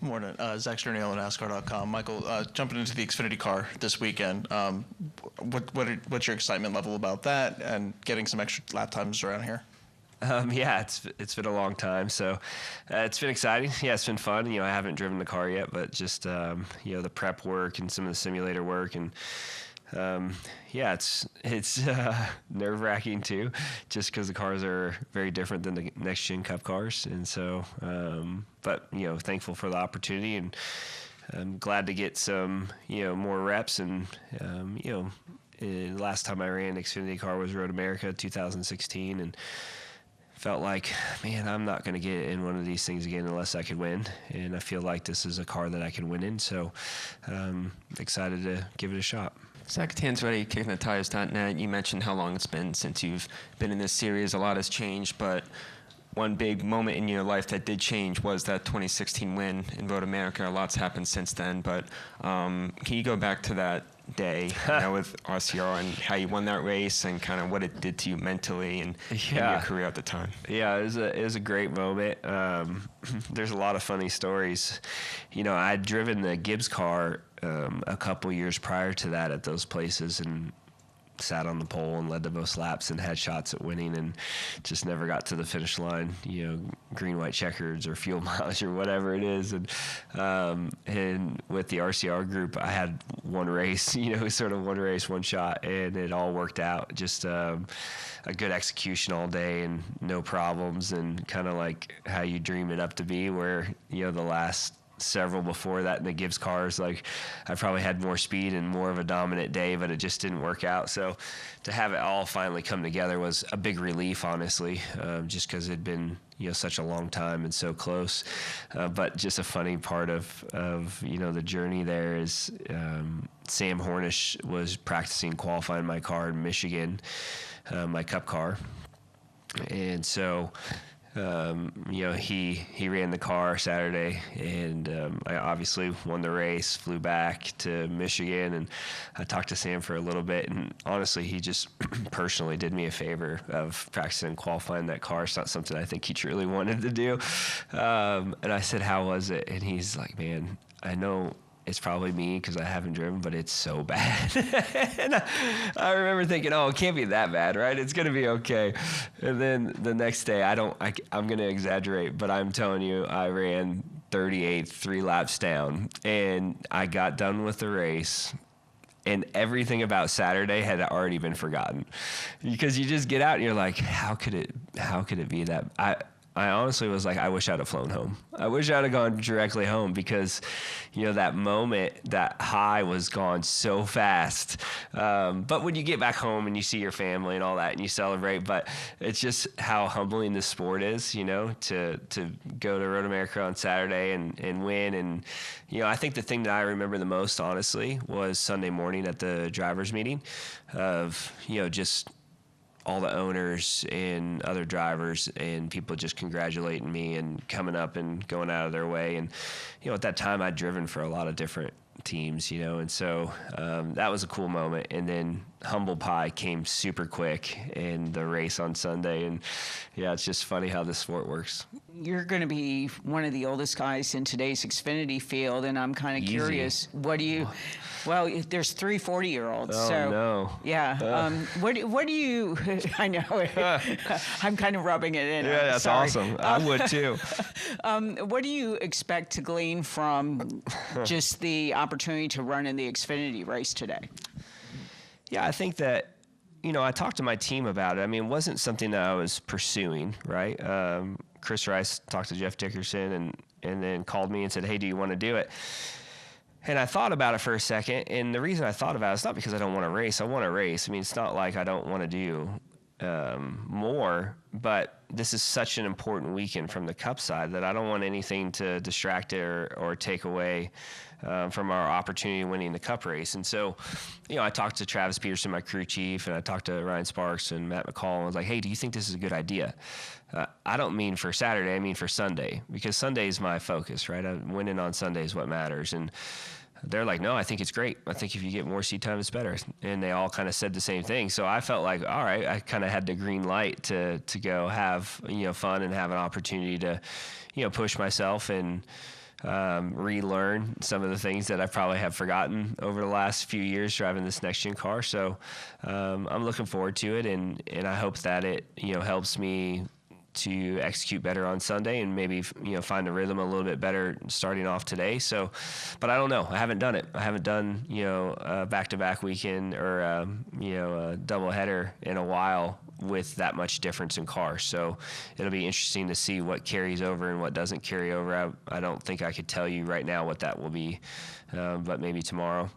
Morning. Zach Sternale at NASCAR.com. Michael, jumping into the Xfinity car this weekend, what's your excitement level about that and getting some extra lap times around here? Yeah, it's been a long time, so it's been exciting. Yeah, it's been fun. I haven't driven the car yet, but just the prep work and some of the simulator work, and yeah, it's nerve-wracking too, just because the cars are very different than the next-gen Cup cars, and so but thankful for the opportunity, and I'm glad to get some more reps, and last time I ran an Xfinity car was Road America 2016, and felt like, man, I'm not going to get in one of these things again unless I could win. And I feel like this is a car that I can win in. So excited to give it a shot. Zach Tanzretti, KickingTheTires.net. You mentioned how long it's been since you've been in this series. A lot has changed, but one big moment in your life that did change was that 2016 win in Road America. A lot's happened since then, but can you go back to that day with RCR and how you won that race and kind of what it did to you mentally and in your career at the time? Yeah, it was a great moment. There's a lot of funny stories. I'd driven the Gibbs car a couple years prior to that at those places and sat on the pole and led the most laps and had shots at winning and just never got to the finish line, green, white checkers or fuel mileage or whatever it is. And with the RCR group, I had one race, sort of one race, one shot, and it all worked out. Just a good execution all day and no problems, and kind of like how you dream it up to be, where, the last several before that in the Gibbs cars, like I probably had more speed and more of a dominant day, but it just didn't work out. So to have it all finally come together was a big relief, honestly, just because it'd been such a long time and so close. But just a funny part of the journey there is Sam Hornish was practicing qualifying my car in Michigan, my Cup car, and so he ran the car Saturday, and I obviously won the race, flew back to Michigan, and I talked to Sam for a little bit, and honestly, he just personally did me a favor of practicing and qualifying that car. It's not something I think he truly wanted to do. And I said, how was it? And he's like, man, I know it's probably me because I haven't driven, but it's so bad. And I remember thinking, it can't be that bad, right? It's going to be okay. And then the next day, I'm going to exaggerate, but I'm telling you, I ran 38th, 3 laps down, and I got done with the race, and everything about Saturday had already been forgotten, because you just get out and you're like, how could it be that? I honestly was like, I wish I'd have flown home. I wish I'd have gone directly home, because, that moment, that high was gone so fast. But when you get back home and you see your family and all that and you celebrate, but it's just how humbling this sport is, to go to Road America on Saturday and win. And, I think the thing that I remember the most, honestly, was Sunday morning at the drivers' meeting of, just all the owners and other drivers and people just congratulating me and coming up and going out of their way. And, at that time I'd driven for a lot of different teams, and so that was a cool moment. And then Humble Pie came super quick in the race on Sunday. And yeah, it's just funny how this sport works. You're going to be one of the oldest guys in today's Xfinity field, and I'm kind of curious, what do you... Well, there's 3 40-year-olds. Oh, so, no. Yeah. What do you... I know. I'm kind of rubbing it in. Yeah, that's sorry. awesome. I would too. What do you expect to glean from just the opportunity to run in the Xfinity race today? Yeah, I think that, I talked to my team about it. I mean, it wasn't something that I was pursuing, right? Chris Rice talked to Jeff Dickerson and then called me and said, hey, do you want to do it? And I thought about it for a second, and the reason I thought about it is not because I don't want to race. I want to race. I mean, it's not like I don't want to do more, but this is such an important weekend from the Cup side that I don't want anything to distract it or take away from our opportunity of winning the Cup race. And so, I talked to Travis Peterson, my crew chief, and I talked to Ryan Sparks and Matt McCall, and I was like, hey, do you think this is a good idea? I don't mean for Saturday, I mean for Sunday, because Sunday is my focus, right? Winning on Sunday is what matters. And they're like, no, I think it's great. I think if you get more seat time, it's better. And they all kind of said the same thing. So I felt like, all right, I kind of had the green light to go have, fun and have an opportunity to, push myself. And relearn some of the things that I probably have forgotten over the last few years driving this next gen car. So I'm looking forward to it, and I hope that it helps me to execute better on Sunday and maybe find a rhythm a little bit better starting off today. So, but I don't know. I haven't done it. I haven't done a back-to-back weekend or a doubleheader in a while with that much difference in cars. So it'll be interesting to see what carries over and what doesn't carry over. I don't think I could tell you right now what that will be, but maybe tomorrow.